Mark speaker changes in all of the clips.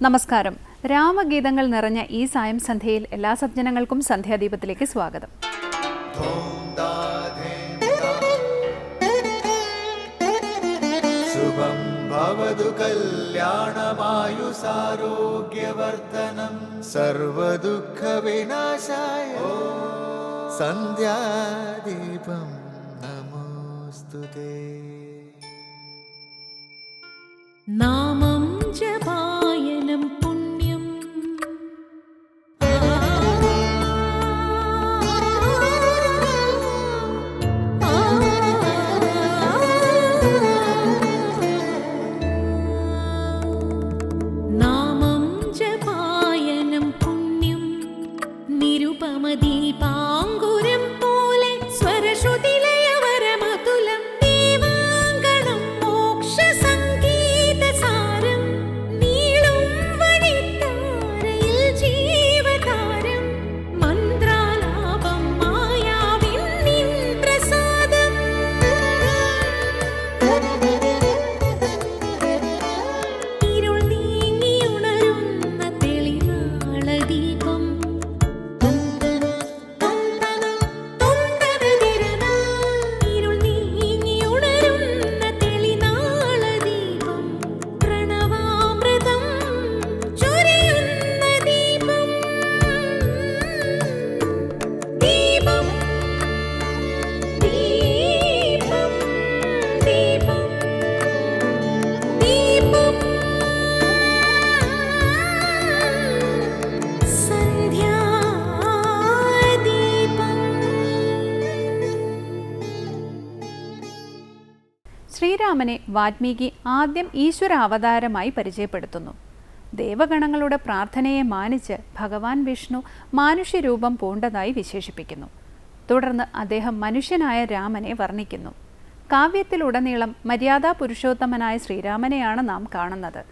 Speaker 1: നമസ്കാരം. രാമഗീതങ്ങൾ നിറഞ്ഞ ഈ സായം സന്ധ്യയിൽ എല്ലാ സജ്ജനങ്ങൾക്കും സന്ധ്യാദീപത്തിലേക്ക് സ്വാഗതം.
Speaker 2: ശുഭം ഭവതു കല്യാണമായുസാരോഗ്യവർദ്ധനം സർവദുഃഖ വിനാശായ സന്ധ്യാദീപം നമോസ്തുതേ.
Speaker 3: നാമം ജപായനം പുണ്യം നാമം ജപായനം പുണ്യം നിരുപമദീപാങ്കുരം പോലെ സ്വരശ്രുതിലയവരമതുലം ദേവാങ്കണം മോക്ഷ
Speaker 1: ശ്രീരാമനെ വാൽമീകി ആദ്യം ഈശ്വരാവതാരമായി പരിചയപ്പെടുത്തുന്നു. ദേവഗണങ്ങളുടെ പ്രാർത്ഥനയെ മാനിച്ച് ഭഗവാൻ വിഷ്ണു മാനുഷ്യരൂപം പൂണ്ടതായി വിശേഷിപ്പിക്കുന്നു. തുടർന്ന് അദ്ദേഹം മനുഷ്യനായ രാമനെ വർണ്ണിക്കുന്നു. കാവ്യത്തിലുടനീളം മര്യാദാ പുരുഷോത്തമനായ ശ്രീരാമനെയാണ് നാം കാണുന്നത്.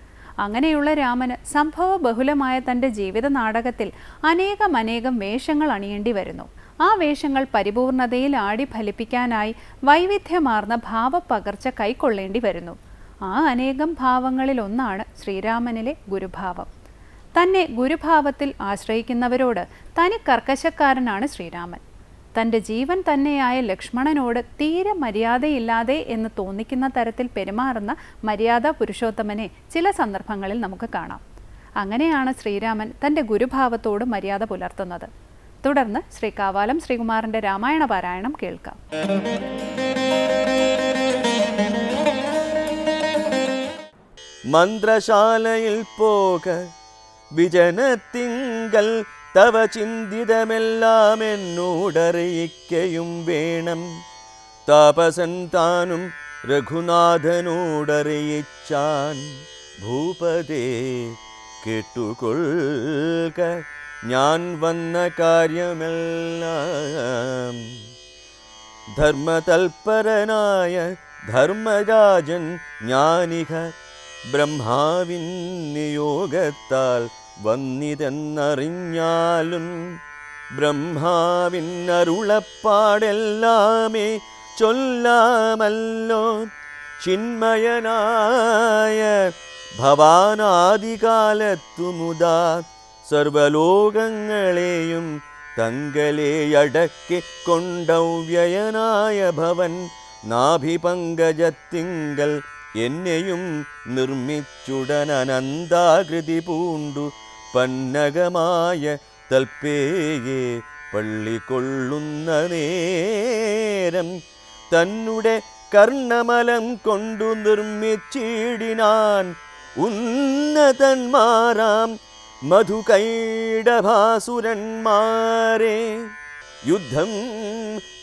Speaker 1: അങ്ങനെയുള്ള രാമന് സംഭവ ബഹുലമായ തൻ്റെ ജീവിത നാടകത്തിൽ അനേകം വേഷങ്ങൾ അണിയേണ്ടി വരുന്നു. ആ വേഷങ്ങൾ പരിപൂർണതയിൽ ആടി ഫലിപ്പിക്കാനായി വൈവിധ്യമാർന്ന ഭാവപ്പകർച്ച കൈക്കൊള്ളേണ്ടി വരുന്നു. ആ അനേകം ഭാവങ്ങളിൽ ഒന്നാണ് ശ്രീരാമനിലെ ഗുരുഭാവം. തന്നെ ഗുരുഭാവത്തിൽ ആശ്രയിക്കുന്നവരോട് തനി കർക്കശക്കാരനാണ് ശ്രീരാമൻ. തൻ്റെ ജീവൻ തന്നെയായ ലക്ഷ്മണനോട് തീരെ മര്യാദയില്ലാതെ എന്ന് തോന്നിക്കുന്ന തരത്തിൽ പെരുമാറുന്ന മര്യാദാ പുരുഷോത്തമനെ ചില സന്ദർഭങ്ങളിൽ നമുക്ക് കാണാം. അങ്ങനെയാണ് ശ്രീരാമൻ തൻ്റെ ഗുരുഭാവത്തോട് മര്യാദ പുലർത്തുന്നത്. തുടർന്ന് ശ്രീ കാവാലം ശ്രീകുമാറിൻ്റെ രാമായണ പാരായണം കേൾക്കാം.
Speaker 4: മന്ത്രശാലയിൽ പോക വിജനത്തിങ്കൽ തവ ചിന്തിതമെല്ലാം എന്നോടറിയിക്കയും വേണം. താപസൻ താനും രഘുനാഥനോടറിയിച്ചാൻ ഭൂപതേ കേട്ടുകൊള്ളുക ഞാൻ വന്ന കാര്യമെല്ലാം. ധർമ്മതൽപരനായ ധർമ്മരാജൻ ഞാനിഹ ബ്രഹ്മാവിൻ നിയോഗത്താൽ വന്നിതെന്നറിഞ്ഞാലും ബ്രഹ്മാവിൻ അരുളപ്പാടെല്ലാമേ ചൊല്ലാമല്ലോ. ചിന്മയനായ ഭവാനാദികാലത്തുമുദാ സർവലോകങ്ങളെയും തങ്കലേ കൊണ്ടവ്യയനായ ഭവൻ നാഭിപങ്കജത്തിങ്കൽ എന്നെയും നിർമ്മിച്ചുടനനന്താകൃതി പൂണ്ടു പന്നകമായ തൽപ്പേയെ പള്ളിക്കൊള്ളുന്ന നേരം തന്നെ കർണമലം കൊണ്ടു നിർമ്മിച്ചിടിനാൻ ഉന്നതന്മാരാം മധുകൈടഭാസുരന്മാരെ. യുദ്ധം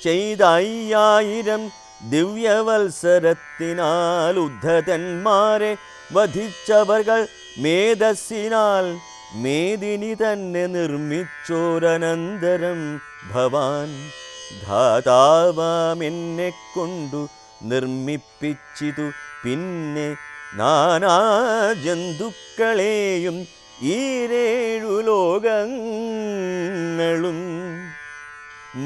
Speaker 4: ചെയ്ത 5000 ദിവ്യവത്സരത്തിനാൽ ഉദ്ധതന്മാരെ വധിച്ചവർകൾ മേധസ്സിനാൽ മേദിനി തന്നെ നിർമ്മിച്ചോരനന്തരം ഭവാൻ ധാതാവാമെന്നെ കൊണ്ടു നിർമ്മിപ്പിച്ചിതു. പിന്നെ നാനാ ജന്തുക്കളെയും ഈരേഴു ലോകങ്ങളും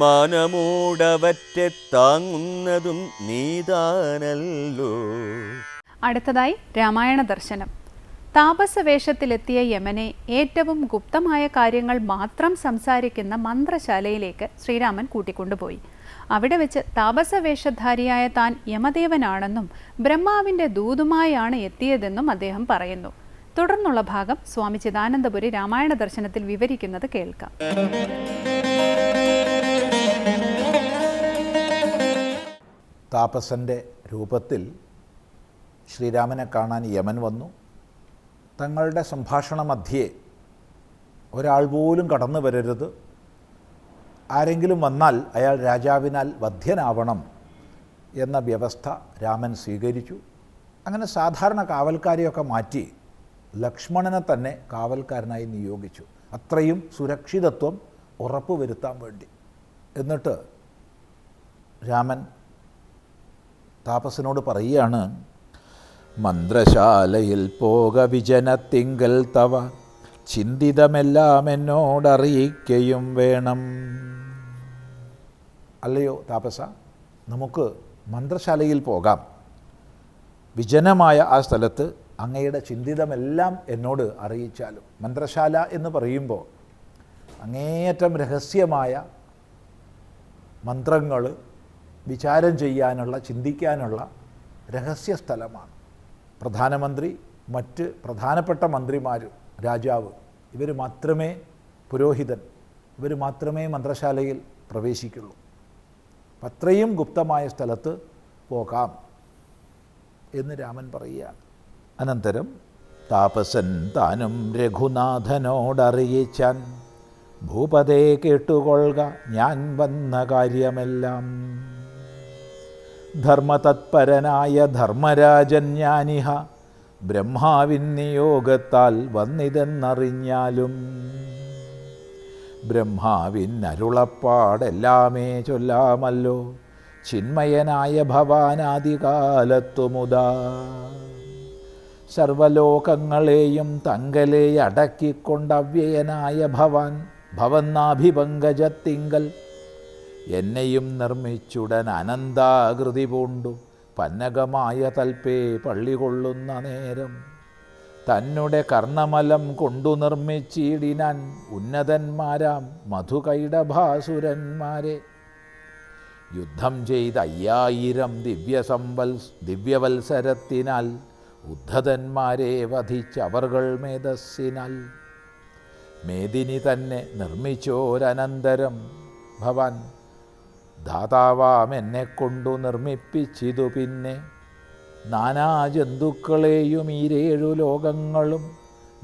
Speaker 4: മാനമൂടവറ്റെ താങ്ങുന്നതും നീതാനല്ലോ.
Speaker 1: അടുത്തതായി രാമായണ ദർശനം. താപസവേഷത്തിലെത്തിയ യമനെ ഏറ്റവും ഗുപ്തമായ കാര്യങ്ങൾ മാത്രം സംസാരിക്കുന്ന മന്ത്രശാലയിലേക്ക് ശ്രീരാമൻ കൂട്ടിക്കൊണ്ടുപോയി. അവിടെ വെച്ച് താപസവേഷധാരിയായ താൻ യമദേവനാണെന്നും ബ്രഹ്മാവിൻ്റെ ദൂതുമായാണ് എത്തിയതെന്നും അദ്ദേഹം പറയുന്നു. തുടർന്നുള്ള ഭാഗം സ്വാമി ചിദാനന്ദപുരി രാമായണ ദർശനത്തിൽ വിവരിക്കുന്നത് കേൾക്കാം.
Speaker 5: താപസൻ്റെ രൂപത്തിൽ ശ്രീരാമനെ കാണാൻ യമൻ വന്നു. തങ്ങളുടെ സംഭാഷണ മധ്യേ ഒരാൾ പോലും കടന്നു വരരുത്, ആരെങ്കിലും വന്നാൽ അയാൾ രാജാവിനാൽ വധ്യനാവണം എന്ന വ്യവസ്ഥ രാമൻ സ്വീകരിച്ചു. അങ്ങനെ സാധാരണ കാവൽക്കാരെയൊക്കെ മാറ്റി ലക്ഷ്മണനെ തന്നെ കാവൽക്കാരനായി നിയോഗിച്ചു, അത്രയും സുരക്ഷിതത്വം ഉറപ്പുവരുത്താൻ വേണ്ടി. എന്നിട്ട് രാമൻ താപസനോട് പറയുകയാണ്, മന്ത്രശാലയിൽ പോക വിജനത്തിങ്കൽ തവ ചിന്തിതമെല്ലാം എന്നോടറിയിക്കയും വേണം. അല്ലയോ താപസ, നമുക്ക് മന്ത്രശാലയിൽ പോകാം. വിജനമായ ആ സ്ഥലത്ത് അങ്ങയുടെ ചിന്തിതമെല്ലാം എന്നോട് അറിയിച്ചാലും. മന്ത്രശാല എന്ന് പറയുമ്പോൾ അങ്ങേയറ്റം രഹസ്യമായ മന്ത്രങ്ങൾ വിചാരം ചെയ്യാനുള്ള, ചിന്തിക്കാനുള്ള രഹസ്യ സ്ഥലമാണ്. പ്രധാനമന്ത്രി, മറ്റ് പ്രധാനപ്പെട്ട മന്ത്രിമാർ, രാജാവ്, ഇവർ മാത്രമേ, പുരോഹിതൻ, ഇവർ മാത്രമേ മന്ത്രശാലയിൽ പ്രവേശിക്കുള്ളൂ. അത്രയും ഗുപ്തമായ സ്ഥലത്ത് പോകാം എന്ന് രാമൻ പറയുകയാണ്. അനന്തരം താപസൻ താനും രഘുനാഥനോടറിയിച്ചാൻ, ഭൂപതേ കേട്ടുകൊള്ളുക ഞാൻ വന്ന കാര്യമെല്ലാം. ധർമ്മതത്പരനായ ധർമ്മരാജൻ ഞാനിഹ ബ്രഹ്മാവിൻ നിയോഗത്താൽ വന്നിതെന്നറിഞ്ഞാലും ബ്രഹ്മാവിൻ അരുളപ്പാടെല്ലാമേ ചൊല്ലാമല്ലോ ചിന്മയനായ ഭവാനാദികാലത്തുമുദാ. സർവലോകങ്ങളെയും തങ്കലെ അടക്കിക്കൊണ്ടവ്യയനായ ഭവാൻ ഭവന്നാഭിപങ്കജത്തിങ്കൽ എന്നെയും നിർമ്മിച്ചുടൻ അനന്താകൃതി പൂണ്ടു പന്നകമായ തൽപ്പേ പള്ളികൊള്ളുന്ന നേരം തന്നെ കർണമലം കൊണ്ടു നിർമ്മിച്ചിടിനാൻ ഉന്നതന്മാരാം മധുകൈടഭാസുരന്മാരെ. യുദ്ധം ചെയ്ത് 5000 ദിവ്യവത്സരത്തിനാൽ ഉദ്ധതന്മാരെ വധിച്ചവർകൾ മേധസ്സിനാൽ മേദിനി തന്നെ നിർമ്മിച്ചോരനന്തരം ഭവാൻ ധാതാവാം എന്നെക്കൊണ്ടു നിർമ്മിപ്പിച്ചിതു. പിന്നെ നാനാജന്തുക്കളെയും ഈ 7 ലോകങ്ങളും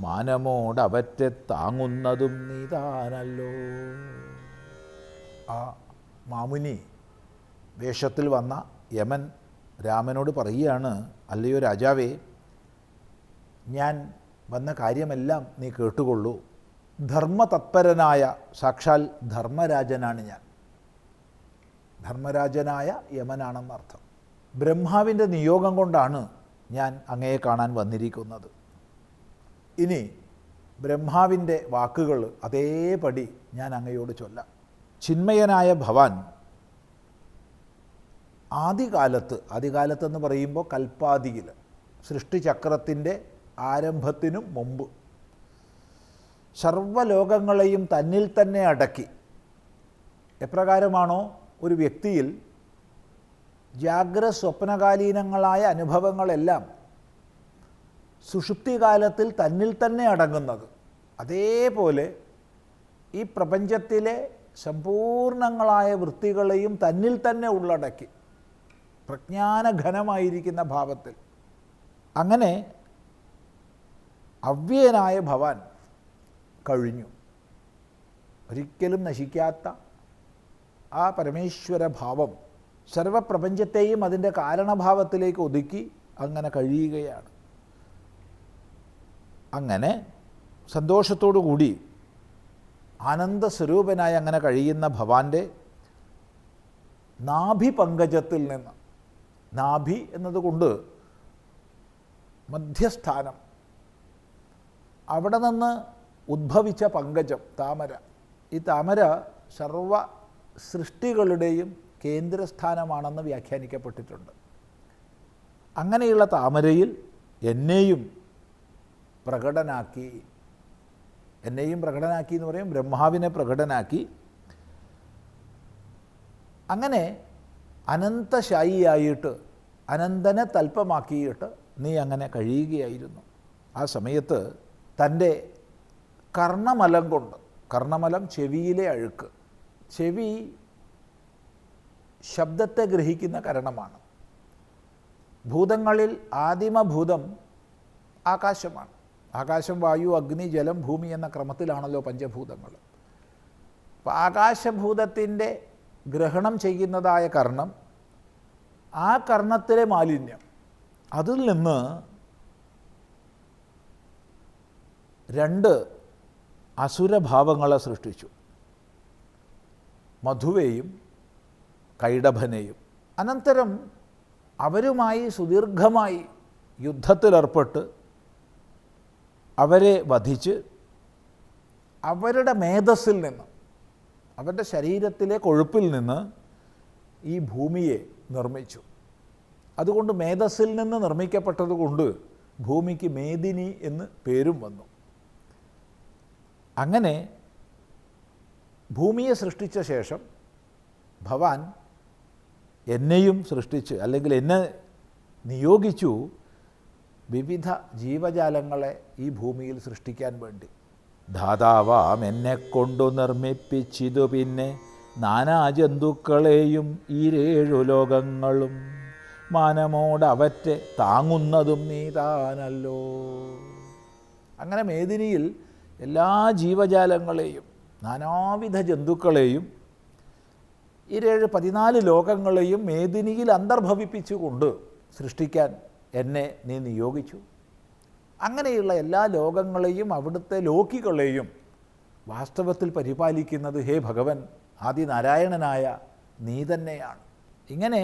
Speaker 5: മാനമോടവറ്റെ താങ്ങുന്നതും നീതാനല്ലോ. ആ മാമുനി വേഷത്തിൽ വന്ന യമൻ രാമനോട് പറയുകയാണ്, അല്ലയോ രാജാവേ, ഞാൻ വന്ന കാര്യമെല്ലാം നീ കേട്ടുകൊള്ളൂ. ധർമ്മതത്പരനായ സാക്ഷാൽ ധർമ്മരാജനാണ് ഞാൻ. ധർമ്മരാജനായ യമനാണെന്നർത്ഥം. ബ്രഹ്മാവിൻ്റെ നിയോഗം കൊണ്ടാണ് ഞാൻ അങ്ങയെ കാണാൻ വന്നിരിക്കുന്നത്. ഇനി ബ്രഹ്മാവിൻ്റെ വാക്കുകൾ അതേപടി ഞാൻ അങ്ങയോട് ചൊല്ലാം. ചിന്മയനായ ഭവാൻ ആദികാലത്തെന്ന് പറയുമ്പോൾ കൽപ്പാദിയിൽ, സൃഷ്ടിചക്രത്തിൻ്റെ ആരംഭത്തിനും മുമ്പ് സർവ്വലോകങ്ങളെയും തന്നിൽ തന്നെ അടക്കി. എപ്രകാരമാണോ ഒരു വ്യക്തിയിൽ സ്വപ്നകാലീനങ്ങളായ അനുഭവങ്ങളെല്ലാം സുഷുപ്തികാലത്തിൽ തന്നിൽ തന്നെ അടങ്ങുന്നത്, അതേപോലെ ഈ പ്രപഞ്ചത്തിലെ സമ്പൂർണങ്ങളായ വൃത്തികളെയും തന്നിൽ തന്നെ ഉള്ളടക്കി പ്രജ്ഞാനഘനമായിരിക്കുന്ന ഭാവത്തിൽ. അങ്ങനെ അവ്യയനായ ഭവാൻ കഴിഞ്ഞു. ഒരിക്കലും നശിക്കാത്ത ആ പരമേശ്വര ഭാവം സർവപ്രപഞ്ചത്തെയും അതിൻ്റെ കാരണഭാവത്തിലേക്ക് ഒതുക്കി അങ്ങനെ കഴിയുകയാണ്. അങ്ങനെ സന്തോഷത്തോടു കൂടി ആനന്ദസ്വരൂപനായി അങ്ങനെ കഴിയുന്ന ഭവാൻ്റെ നാഭി പങ്കജത്തിൽ നിന്ന്, നാഭി എന്നതുകൊണ്ട് മധ്യസ്ഥാനം, അവിടെ നിന്ന് ഉദ്ഭവിച്ച പങ്കജം താമര. ഈ താമര സർവ സൃഷ്ടികളുടെയും കേന്ദ്രസ്ഥാനമാണെന്ന് വ്യാഖ്യാനിക്കപ്പെട്ടിട്ടുണ്ട്. അങ്ങനെയുള്ള താമരയിൽ എന്നെയും പ്രകടനാക്കി. എന്നെയും പ്രകടനാക്കി എന്ന് പറയും, ബ്രഹ്മാവിനെ പ്രകടനാക്കി. അങ്ങനെ അനന്തശായിയായിട്ട് അനന്തനെ തൽപ്പമാക്കിയിട്ട് നീ അങ്ങനെ കഴിയുകയായിരുന്നു. ആ സമയത്ത് തൻ്റെ കർണമലം കൊണ്ട്, കർണമലം ചെവിയിലെ അഴുക്ക്, ചെവി ശബ്ദത്തെ ഗ്രഹിക്കുന്ന കരണമാണ്. ഭൂതങ്ങളിൽ ആദിമഭൂതം ആകാശമാണ്. ആകാശം, വായു, അഗ്നി, ജലം, ഭൂമി എന്ന ക്രമത്തിലാണല്ലോ പഞ്ചഭൂതങ്ങൾ. അപ്പോൾ ആകാശഭൂതത്തിൻ്റെ ഗ്രഹണം ചെയ്യുന്നതായ കർണം, ആ കർണത്തിലെ മാലിന്യം, അതിൽ നിന്ന് 2 അസുരഭാവങ്ങളെ സൃഷ്ടിച്ചു, മധുവേയും കൈഡഭനെയും. അനന്തരം അവരുമായി സുദീർഘമായി യുദ്ധത്തിലേർപ്പെട്ട് അവരെ വധിച്ച് അവരുടെ മേധസ്സിൽ നിന്ന്, അവരുടെ ശരീരത്തിലെ കൊഴുപ്പിൽ നിന്ന് ഈ ഭൂമിയെ നിർമ്മിച്ചു. അതുകൊണ്ട് മേധസ്സിൽ നിന്ന് നിർമ്മിക്കപ്പെട്ടതുകൊണ്ട് ഭൂമിക്ക് മേദിനി എന്ന് പേരും വന്നു. അങ്ങനെ ഭൂമിയെ സൃഷ്ടിച്ച ശേഷം ഭഗവാൻ എന്നെയും സൃഷ്ടിച്ച്, അല്ലെങ്കിൽ എന്നെ നിയോഗിച്ചു വിവിധ ജീവജാലങ്ങളെ ഈ ഭൂമിയിൽ സൃഷ്ടിക്കാൻ വേണ്ടി. ധാതാവാം എന്നെക്കൊണ്ടു നിർമ്മിപ്പിച്ചിതു പിന്നെ നാനാജന്തുക്കളെയും ഈ 7 ലോകങ്ങളും മാനമോടവറ്റെ താങ്ങുന്നതും നീ താനല്ലോ. അങ്ങനെ മേദിനിയിൽ എല്ലാ ജീവജാലങ്ങളെയും നാനാവിധ ജന്തുക്കളെയും ഈ 14 ലോകങ്ങളെയും മേദിനിയിൽ അന്തർഭവിപ്പിച്ചുകൊണ്ട് സൃഷ്ടിക്കാൻ എന്നെ നീ നിയോഗിച്ചു. അങ്ങനെയുള്ള എല്ലാ ലോകങ്ങളെയും അവിടുത്തെ ലോകികളെയും വാസ്തവത്തിൽ പരിപാലിക്കുന്നത് ഹേ ഭഗവൻ ആദിനാരായണനായ നീ തന്നെയാണ്. ഇങ്ങനെ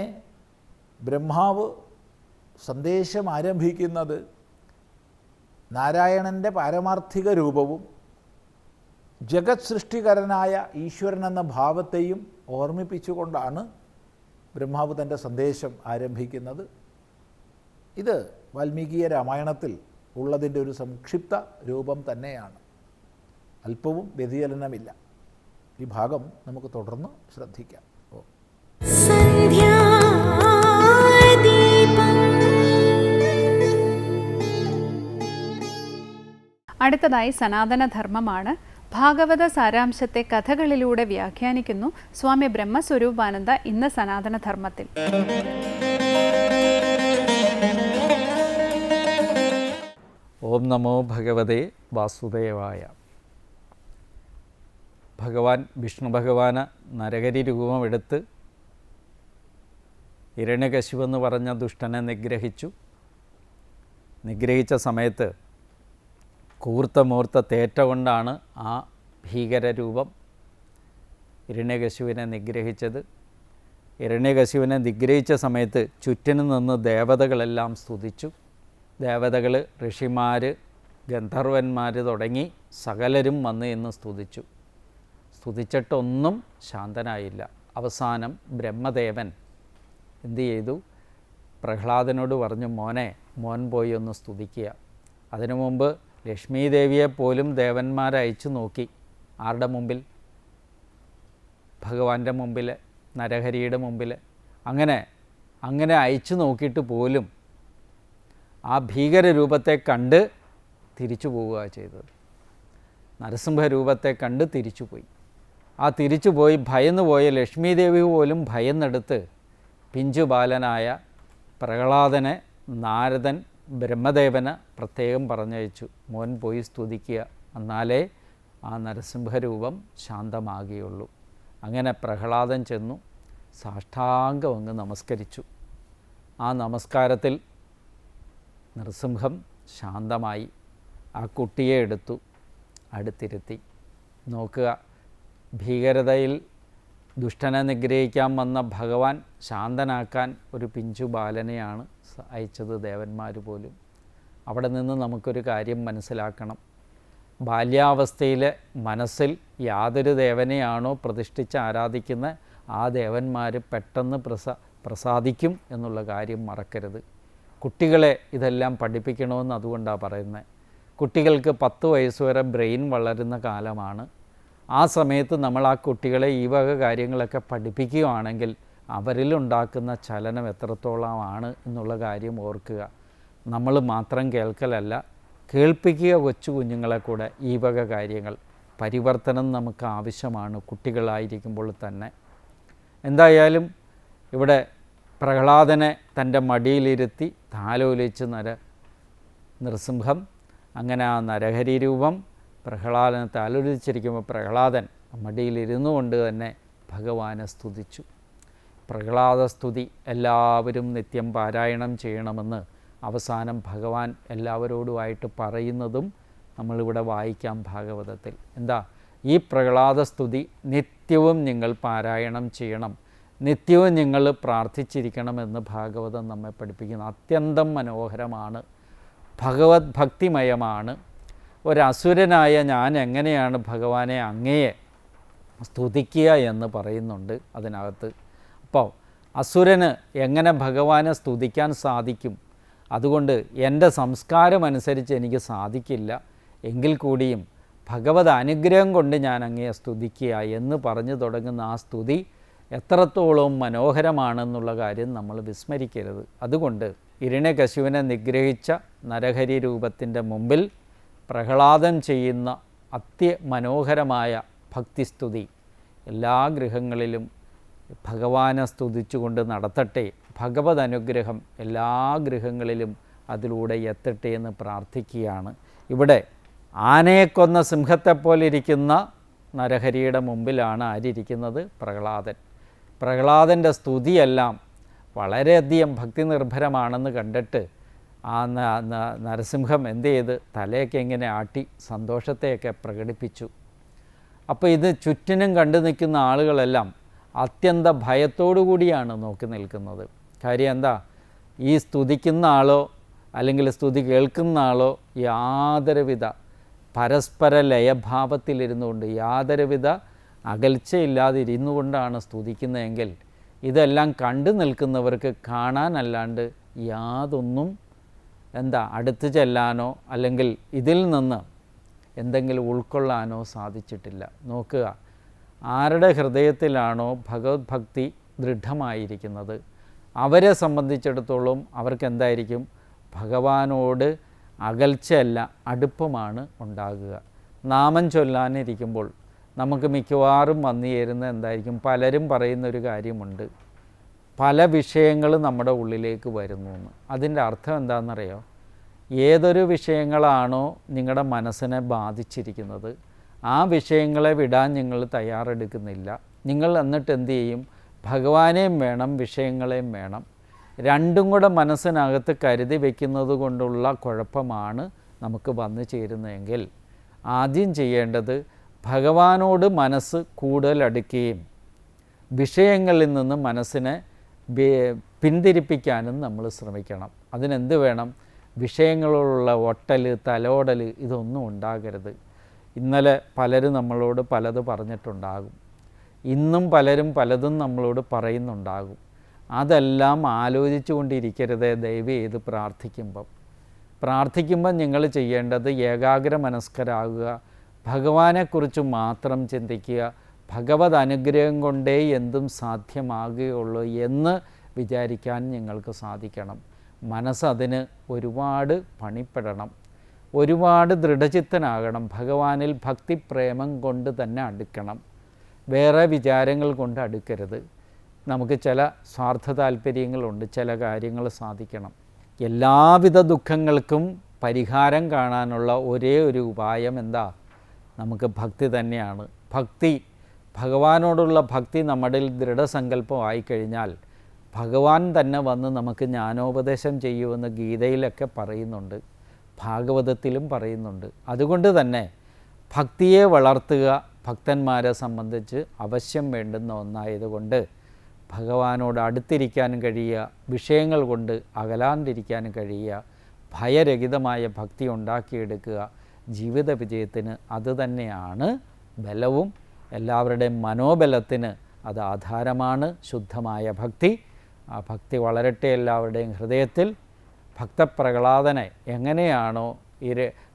Speaker 5: ബ്രഹ്മാവ് സന്ദേശം ആരംഭിക്കുന്നത് നാരായണൻ്റെ പാരമാർത്ഥിക രൂപവും ജഗത് സൃഷ്ടികരനായ ഈശ്വരൻ എന്ന ഭാവത്തെയും ഓർമ്മിപ്പിച്ചുകൊണ്ടാണ് ബ്രഹ്മാവ് തൻ്റെ സന്ദേശം ആരംഭിക്കുന്നത്. ഇത് വാൽമീകീയ രാമായണത്തിൽ ഉള്ളതിൻ്റെ ഒരു സംക്ഷിപ്ത രൂപം തന്നെയാണ്. അല്പവും വ്യതിചലനമില്ല. ഈ ഭാഗം നമുക്ക് തുടർന്ന് ശ്രദ്ധിക്കാം.
Speaker 1: അടുത്തതായി സനാതനധർമ്മമാണ്. ഭാഗവത സാരാംശത്തെ കഥകളിലൂടെ വ്യാഖ്യാനിക്കുന്നു സ്വാമി ബ്രഹ്മസ്വരൂപാനന്ദ ഇന്ന് സനാതനധർമ്മത്തിൽ.
Speaker 6: ഓം നമോ ഭഗവതേ വാസുദേവായ. ഭഗവാൻ വിഷ്ണു ഭഗവാന് നരകരി രൂപമെടുത്ത് ഹിരണ്യകശിപെന്ന് പറഞ്ഞ ദുഷ്ടനെ നിഗ്രഹിച്ച സമയത്ത് കൂർത്ത തേറ്റ കൊണ്ടാണ് ആ ഭീകരരൂപം ഹിരണ്യകശിപുവിനെ നിഗ്രഹിച്ചത്. ഹിരണ്യകശിപുവിനെ നിഗ്രഹിച്ച സമയത്ത് ചുറ്റിനും നിന്ന് ദേവതകളെല്ലാം സ്തുതിച്ചു. ദേവതകൾ, ഋഷിമാർ, ഗന്ധർവന്മാർ തുടങ്ങി സകലരും വന്ന് എന്ന് സ്തുതിച്ചു. സ്തുതിച്ചിട്ടൊന്നും ശാന്തനായില്ല. അവസാനം ബ്രഹ്മദേവൻ എന്തു ചെയ്തു? പ്രഹ്ലാദനോട് പറഞ്ഞു, മോൻ പോയി ഒന്ന് സ്തുതിക്കുക. അതിനു മുമ്പ് ലക്ഷ്മീദേവിയെപ്പോലും ദേവന്മാരയച്ചു നോക്കി. ആരുടെ മുമ്പിൽ? ഭഗവാന്റെ മുമ്പിൽ, നരഹരിയുടെ മുമ്പിൽ. അങ്ങനെ അയച്ചു നോക്കിയിട്ട് പോലും ആ ഭീകരരൂപത്തെ കണ്ട് തിരിച്ചു പോവുക ചെയ്തത്. നരസിംഹരൂപത്തെ കണ്ട് തിരിച്ചുപോയി. ആ തിരിച്ചുപോയി ഭയന്നുപോയ ലക്ഷ്മീദേവി പോലും ഭയന്നെടുത്ത് പിഞ്ചുബാലനായ പ്രഹ്ലാദനെ നാരദൻ ബ്രഹ്മദേവന് പ്രത്യേകം പറഞ്ഞയച്ചു, മോൻ പോയി സ്തുതിക്കുക, എന്നാലേ ആ നരസിംഹരൂപം ശാന്തമാകുകയുള്ളൂ. അങ്ങനെ പ്രഹ്ലാദൻ ചെന്നു സാഷ്ടാംഗം അങ്ങ് നമസ്കരിച്ചു. ആ നമസ്കാരത്തിൽ നൃസിംഹം ശാന്തമായി. ആ കുട്ടിയെ എടുത്തു, അടുത്തിരുത്തി. നോക്കുക, ഭീകരതയിൽ ദുഷ്ടനെ നിഗ്രഹിക്കാൻ വന്ന ഭഗവാൻ ശാന്തനാക്കാൻ ഒരു പിഞ്ചു ബാലനെയാണ് അയച്ചത് ദേവന്മാർ പോലും. അവിടെ നിന്ന് നമുക്കൊരു കാര്യം മനസ്സിലാക്കണം. ബാല്യാവസ്ഥയിലെ മനസ്സിൽ യാതൊരു ദേവനെയാണോ പ്രതിഷ്ഠിച്ച് ആരാധിക്കുന്ന ആ ദേവന്മാർ പെട്ടെന്ന് പ്രസാദിക്കും എന്നുള്ള കാര്യം മറക്കരുത്. കുട്ടികളെ ഇതെല്ലാം പഠിപ്പിക്കണമെന്ന് അതുകൊണ്ടാണ് പറയുന്നത്. കുട്ടികൾക്ക് 10 വയസ്സ് വരെ ബ്രെയിൻ വളരുന്ന കാലമാണ്. ആ സമയത്ത് നമ്മൾ ആ കുട്ടികളെ ഈ വക കാര്യങ്ങളൊക്കെ പഠിപ്പിക്കുകയാണെങ്കിൽ അവരിലുണ്ടാക്കുന്ന ചലനം എത്രത്തോളമാണ് എന്നുള്ള കാര്യം ഓർക്കുക. നമ്മൾ മാത്രം കേൾക്കലല്ല, കേൾപ്പിക്കുക കൊച്ചു കുഞ്ഞുങ്ങളെ കൂടെ ഈ വക കാര്യങ്ങൾ. പരിവർത്തനം നമുക്ക് ആവശ്യമാണ് കുട്ടികളായിരിക്കുമ്പോൾ തന്നെ. എന്തായാലും ഇവിടെ പ്രഹ്ലാദനെ തൻ്റെ മടിയിലിരുത്തി താലോലിച്ച് നരസിംഹം. അങ്ങനെ ആ നരഹരി രൂപം പ്രഹ്ലാദനെ താലോലിച്ചിരിക്കുമ്പോൾ പ്രഹ്ലാദൻ മടിയിലിരുന്നു കൊണ്ട് തന്നെ ഭഗവാനെ സ്തുതിച്ചു. പ്രഹ്ലാദ സ്തുതി എല്ലാവരും നിത്യം പാരായണം ചെയ്യണമെന്ന് അവസാനം ഭഗവാൻ എല്ലാവരോടുമായിട്ട് പറയുന്നതും നമ്മളിവിടെ വായിക്കാം ഭാഗവതത്തിൽ. എന്താ? ഈ പ്രഹ്ലാദ സ്തുതി നിത്യവും നിങ്ങൾ പാരായണം ചെയ്യണം, നിത്യവും നിങ്ങൾ പ്രാർത്ഥിച്ചിരിക്കണമെന്ന് ഭാഗവതം നമ്മെ പഠിപ്പിക്കുന്നു. അത്യന്തം മനോഹരമാണ്, ഭഗവത് ഭക്തിമയമാണ്. ഒരസുരനായ ഞാൻ എങ്ങനെയാണ് ഭഗവാനെ അങ്ങയെ സ്തുതിക്കുക എന്ന് പറയുന്നുണ്ട് അതിനകത്ത്. അപ്പോൾ അസുരന് എങ്ങനെ ഭഗവാനെ സ്തുതിക്കാൻ സാധിക്കും? അതുകൊണ്ട് എൻ്റെ സംസ്കാരമനുസരിച്ച് എനിക്ക് സാധിക്കില്ല, എങ്കിൽ കൂടിയും ഭഗവത് അനുഗ്രഹം കൊണ്ട് ഞാൻ അങ്ങയെ സ്തുതിക്കുക എന്ന് പറഞ്ഞു തുടങ്ങുന്ന ആ സ്തുതി എത്രത്തോളം മനോഹരമാണെന്നുള്ള കാര്യം നമ്മൾ വിസ്മരിക്കരുത്. അതുകൊണ്ട് ഹിരണ്യകശിപുവിനെ നിഗ്രഹിച്ച നരഹരി രൂപത്തിൻ്റെ മുമ്പിൽ പ്രഹ്ലാദൻ ചെയ്യുന്ന അതിമനോഹരമായ ഭക്തിസ്തുതി എല്ലാ ഗൃഹങ്ങളിലും ഭഗവാനെ സ്തുതിച്ചുകൊണ്ട് നടത്തട്ടെ. ഭഗവത് അനുഗ്രഹം എല്ലാ ഗൃഹങ്ങളിലും അതിലൂടെ എത്തട്ടെ എന്ന് പ്രാർത്ഥിക്കുകയാണ്. ഇവിടെ ആനയെ കൊന്ന സിംഹത്തെപ്പോലെ ഇരിക്കുന്ന നരഹരിയുടെ മുമ്പിലാണ് ആരിയിരിക്കുന്നത്? പ്രഹ്ലാദൻ. പ്രഹ്ലാദൻ്റെ സ്തുതിയെല്ലാം വളരെയധികം ഭക്തി നിർഭരമാണെന്ന് കണ്ടിട്ട് ആ നരസിംഹം എന്ത് ചെയ്ത് തലയൊക്കെ ഇങ്ങനെ ആട്ടി സന്തോഷത്തെയൊക്കെ പ്രകടിപ്പിച്ചു. അപ്പോൾ ഇത് ചുറ്റിനും കണ്ടു നിൽക്കുന്ന ആളുകളെല്ലാം അത്യന്ത ഭയത്തോടു കൂടിയാണ് നോക്കി നിൽക്കുന്നത്. കാര്യം എന്താ? ഈ സ്തുതിക്കുന്ന ആളോ അല്ലെങ്കിൽ സ്തുതി കേൾക്കുന്ന ആളോ യാതൊരുവിധ പരസ്പര ലയഭാവത്തിലിരുന്നുകൊണ്ട് യാതൊരുവിധ അകൽച്ചയില്ലാതെ ഇരുന്നു കൊണ്ടാണ് സ്തുതിക്കുന്നതെങ്കിൽ ഇതെല്ലാം കണ്ടു നിൽക്കുന്നവർക്ക് കാണാനല്ലാണ്ട് യാതൊന്നും അടുത്ത് ചെല്ലാനോ അല്ലെങ്കിൽ ഇതിൽ നിന്ന് എന്തെങ്കിലും ഉൾക്കൊള്ളാനോ സാധിച്ചിട്ടില്ല. നോക്കുക, ആരുടെ ഹൃദയത്തിലാണോ ഭഗവത് ഭക്തി ദൃഢമായിരിക്കുന്നത് അവരെ സംബന്ധിച്ചിടത്തോളം അവർക്ക് എന്തായിരിക്കും? ഭഗവാനോട് അകൽച്ചയല്ല, അടുപ്പമാണ് ഉണ്ടാകുക. നാമം ചൊല്ലാനിരിക്കുമ്പോൾ നമുക്ക് മിക്കവാറും വന്നു ചേരുന്ന എന്തായിരിക്കും? പലരും പറയുന്നൊരു കാര്യമുണ്ട്, പല വിഷയങ്ങൾ നമ്മുടെ ഉള്ളിലേക്ക് വരുന്നു എന്ന്. അതിൻ്റെ അർത്ഥം എന്താണെന്നറിയോ? ഏതൊരു വിഷയങ്ങളാണോ നിങ്ങളുടെ മനസ്സിനെ ബാധിച്ചിരിക്കുന്നത് ആ വിഷയങ്ങളെ വിടാൻ നിങ്ങൾ തയ്യാറെടുക്കുന്നില്ല. നിങ്ങൾ എന്നിട്ട് എന്തു ചെയ്യും? ഭഗവാനെയും വേണം വിഷയങ്ങളെയും വേണം. രണ്ടും കൂടെ മനസ്സിനകത്ത് കരുതി വയ്ക്കുന്നത് കൊണ്ടുള്ള കുഴപ്പമാണ് നമുക്ക് വന്നു ചേരുന്നതെങ്കിൽ ആദ്യം ചെയ്യേണ്ടത് ഭഗവാനോട് മനസ്സ് കൂടുതൽ അടുക്കുകയും വിഷയങ്ങളിൽ നിന്ന് മനസ്സിനെ പിന്തിരിപ്പിക്കാനും നമ്മൾ ശ്രമിക്കണം. അതിനെന്ത് വേണം? വിഷയങ്ങളോടുള്ള ഒട്ടൽ, തലോടൽ ഇതൊന്നും ഉണ്ടാകരുത്. ഇന്നലെ പലരും നമ്മളോട് പലത് പറഞ്ഞിട്ടുണ്ടാകും, ഇന്നും പലരും പലതും നമ്മളോട് പറയുന്നുണ്ടാകും. അതെല്ലാം ആലോചിച്ചു കൊണ്ടിരിക്കരുത് ദയവ് ചെയ്ത് പ്രാർത്ഥിക്കുമ്പം നിങ്ങൾ ചെയ്യേണ്ടത് ഏകാഗ്ര മനസ്കരാകുക, ഭഗവാനെക്കുറിച്ച് മാത്രം ചിന്തിക്കുക, ഭഗവത് അനുഗ്രഹം കൊണ്ടേ എന്തും സാധ്യമാകുകയുള്ളൂ എന്ന് വിചാരിക്കാൻ നിങ്ങൾക്ക് സാധിക്കണം. മനസ്സതിന് ഒരുപാട് പണിപ്പെടണം, ഒരുപാട് ദൃഢചിത്തനാകണം. ഭഗവാനിൽ ഭക്തിപ്രേമം കൊണ്ട് തന്നെ അടുക്കണം, വേറെ വിചാരങ്ങൾ കൊണ്ട് അടുക്കരുത്. നമുക്ക് ചില സ്വാർത്ഥ താല്പര്യങ്ങളുണ്ട്, ചില കാര്യങ്ങൾ സാധിക്കണം. എല്ലാവിധ ദുഃഖങ്ങൾക്കും പരിഹാരം കാണാനുള്ള ഒരേ ഒരു ഉപായം എന്താ? നമുക്ക് ഭക്തി തന്നെയാണ്. ഭഗവാനോടുള്ള ഭക്തി നമ്മുടെ ദൃഢസങ്കല്പമായി കഴിഞ്ഞാൽ ഭഗവാൻ തന്നെ വന്ന് നമുക്ക് ജ്ഞാനോപദേശം ചെയ്യുമെന്ന് ഗീതയിലൊക്കെ പറയുന്നുണ്ട്, ഭാഗവതത്തിലും പറയുന്നുണ്ട്. അതുകൊണ്ട് തന്നെ ഭക്തിയെ വളർത്തുക ഭക്തന്മാരെ സംബന്ധിച്ച് അവശ്യം വേണ്ടുന്ന ഒന്നായതുകൊണ്ട് ഭഗവാനോട് അടുത്തിരിക്കാനും കഴിയുക, വിഷയങ്ങൾ കൊണ്ട് അകലാണ്ടിരിക്കാനും കഴിയുക, ഭയരഹിതമായ ഭക്തി ഉണ്ടാക്കിയെടുക്കുക. ജീവിത വിജയത്തിന് അതുതന്നെയാണ് ബലവും. എല്ലാവരുടെയും മനോബലത്തിന് അത് ആധാരമാണ് ശുദ്ധമായ ഭക്തി. ആ ഭക്തി വളരട്ടെ എല്ലാവരുടെയും ഹൃദയത്തിൽ. ഭക്തപ്രഹ്ലാദനെ എങ്ങനെയാണോ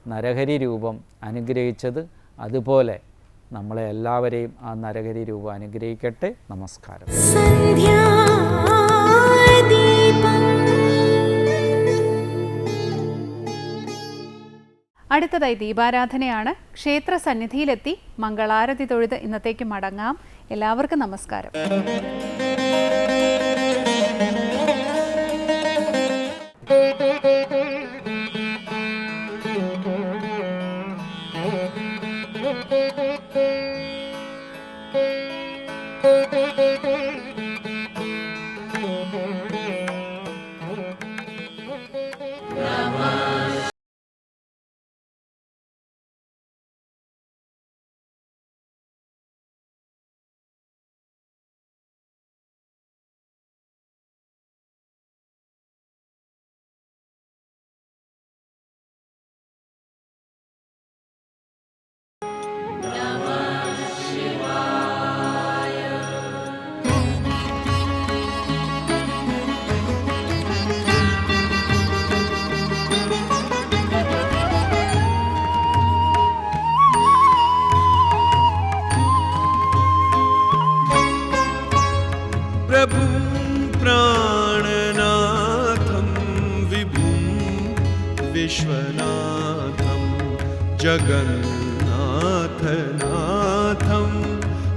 Speaker 6: നരഹരി രൂപം അനുഗ്രഹിച്ചത്. അതുപോലെ നമ്മളെ എല്ലാവരെയും ആ നരഹരി രൂപം അനുഗ്രഹിക്കട്ടെ. നമസ്കാരം.
Speaker 1: അടുത്തതായി ദീപാരാധനയാണ്. ക്ഷേത്ര സന്നിധിയിലെത്തി മംഗളാരതി തൊഴുത് ഇന്നത്തേക്ക് മടങ്ങാം. എല്ലാവർക്കും നമസ്കാരം.
Speaker 7: प्रभुं प्राणनाथं विभुं विश्वनाथं जगन्नाथनाथं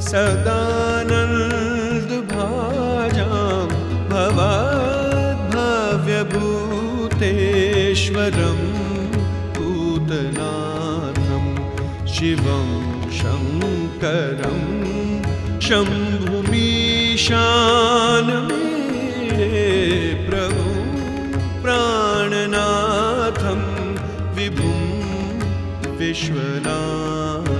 Speaker 7: सदानन्दभाजां भवाद्भव्यभूतेश्वरं भूतनाथं शिवं शङ्करं शम्भुमीशानमे प्रभु प्राणनाथं विभुं विश्वनाथं